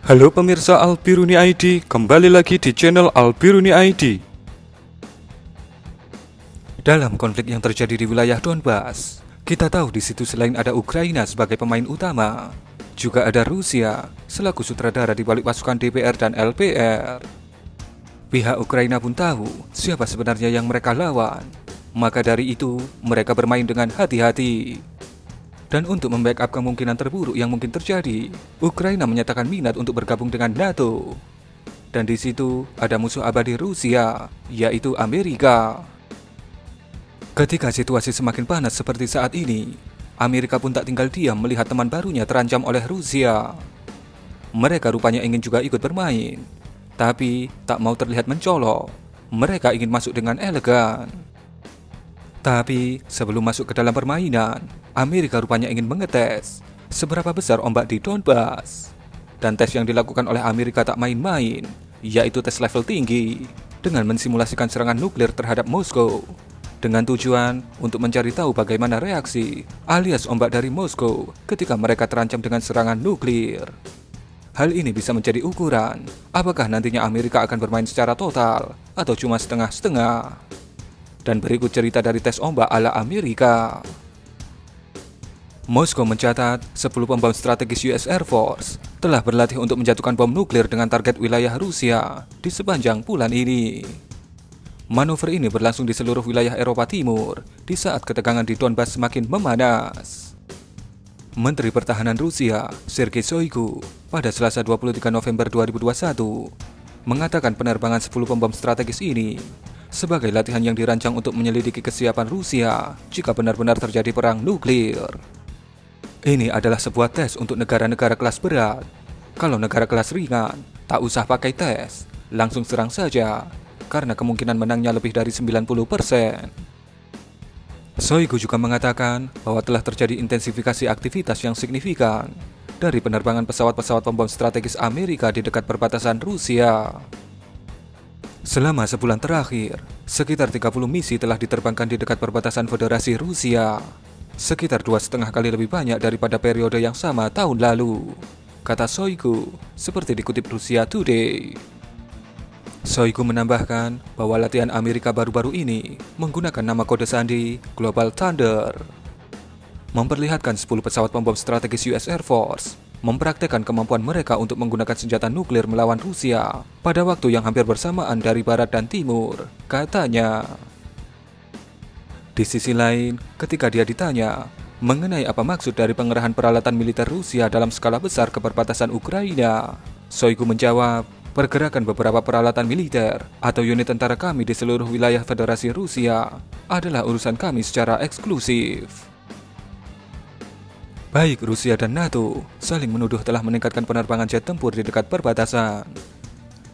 Halo pemirsa Albiruni ID, kembali lagi di channel Albiruni ID. Dalam konflik yang terjadi di wilayah Donbas, kita tahu di situ selain ada Ukraina sebagai pemain utama, juga ada Rusia selaku sutradara di balik pasukan DPR dan LPR. Pihak Ukraina pun tahu siapa sebenarnya yang mereka lawan, maka dari itu mereka bermain dengan hati-hati. Dan untuk membackup kemungkinan terburuk yang mungkin terjadi, Ukraina menyatakan minat untuk bergabung dengan NATO. Dan di situ ada musuh abadi Rusia, yaitu Amerika. Ketika situasi semakin panas seperti saat ini, Amerika pun tak tinggal diam melihat teman barunya terancam oleh Rusia. Mereka rupanya ingin juga ikut bermain, tapi tak mau terlihat mencolok. Mereka ingin masuk dengan elegan. Tapi sebelum masuk ke dalam permainan, Amerika rupanya ingin mengetes seberapa besar ombak di Donbas. Dan tes yang dilakukan oleh Amerika tak main-main, yaitu tes level tinggi dengan mensimulasikan serangan nuklir terhadap Moskow, dengan tujuan untuk mencari tahu bagaimana reaksi alias ombak dari Moskow ketika mereka terancam dengan serangan nuklir. Hal ini bisa menjadi ukuran apakah nantinya Amerika akan bermain secara total atau cuma setengah-setengah. Dan berikut cerita dari tes ombak ala Amerika. Moskow mencatat 10 pembom strategis US Air Force telah berlatih untuk menjatuhkan bom nuklir dengan target wilayah Rusia di sepanjang bulan ini. Manuver ini berlangsung di seluruh wilayah Eropa Timur di saat ketegangan di Donbas semakin memanas. Menteri Pertahanan Rusia, Sergei Shoigu, pada Selasa 23 November 2021 mengatakan penerbangan 10 pembom strategis ini sebagai latihan yang dirancang untuk menyelidiki kesiapan Rusia jika benar-benar terjadi perang nuklir. Ini adalah sebuah tes untuk negara-negara kelas berat. Kalau negara kelas ringan, tak usah pakai tes, langsung serang saja, karena kemungkinan menangnya lebih dari 90%. Shoigu juga mengatakan bahwa telah terjadi intensifikasi aktivitas yang signifikan dari penerbangan pesawat-pesawat pembom strategis Amerika di dekat perbatasan Rusia. Selama sebulan terakhir, sekitar 30 misi telah diterbangkan di dekat perbatasan Federasi Rusia. Sekitar 2,5 kali lebih banyak daripada periode yang sama tahun lalu, kata Shoigu, seperti dikutip Rusia Today. Shoigu menambahkan bahwa latihan Amerika baru-baru ini menggunakan nama kode sandi Global Thunder. Memperlihatkan 10 pesawat pembom strategis US Air Force mempraktekkan kemampuan mereka untuk menggunakan senjata nuklir melawan Rusia pada waktu yang hampir bersamaan dari barat dan timur, katanya. Di sisi lain, ketika dia ditanya mengenai apa maksud dari pengerahan peralatan militer Rusia dalam skala besar ke perbatasan Ukraina, Shoigu menjawab, pergerakan beberapa peralatan militer atau unit tentara kami di seluruh wilayah Federasi Rusia adalah urusan kami secara eksklusif. Baik Rusia dan NATO saling menuduh telah meningkatkan penerbangan jet tempur di dekat perbatasan.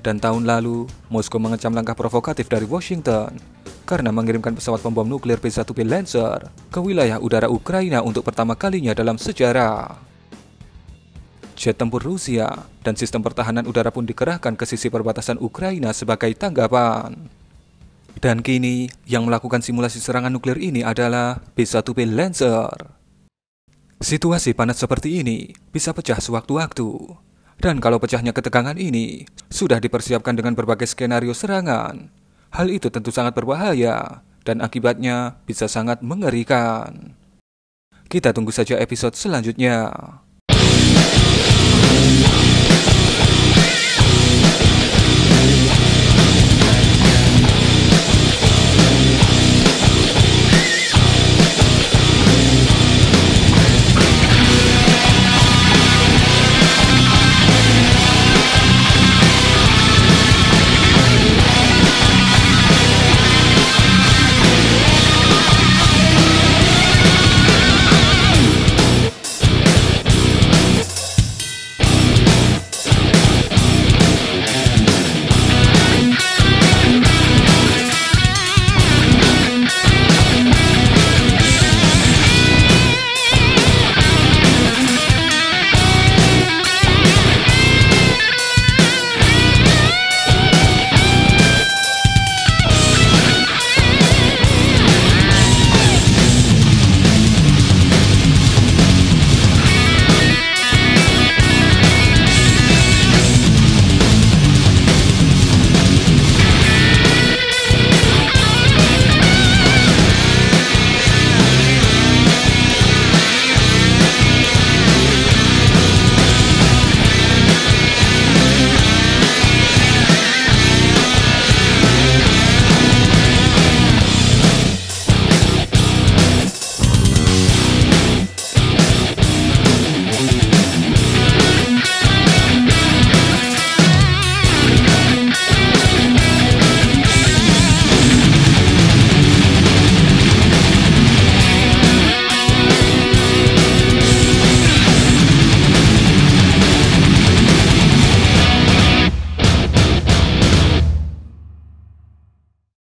Dan tahun lalu, Moskow mengecam langkah provokatif dari Washington karena mengirimkan pesawat pembom nuklir P-1B Lancer ke wilayah udara Ukraina untuk pertama kalinya dalam sejarah. Jet tempur Rusia dan sistem pertahanan udara pun dikerahkan ke sisi perbatasan Ukraina sebagai tanggapan. Dan kini, yang melakukan simulasi serangan nuklir ini adalah P-1B Lancer. Situasi panas seperti ini bisa pecah sewaktu-waktu. Dan kalau pecahnya ketegangan ini sudah dipersiapkan dengan berbagai skenario serangan, hal itu tentu sangat berbahaya dan akibatnya bisa sangat mengerikan. Kita tunggu saja episode selanjutnya.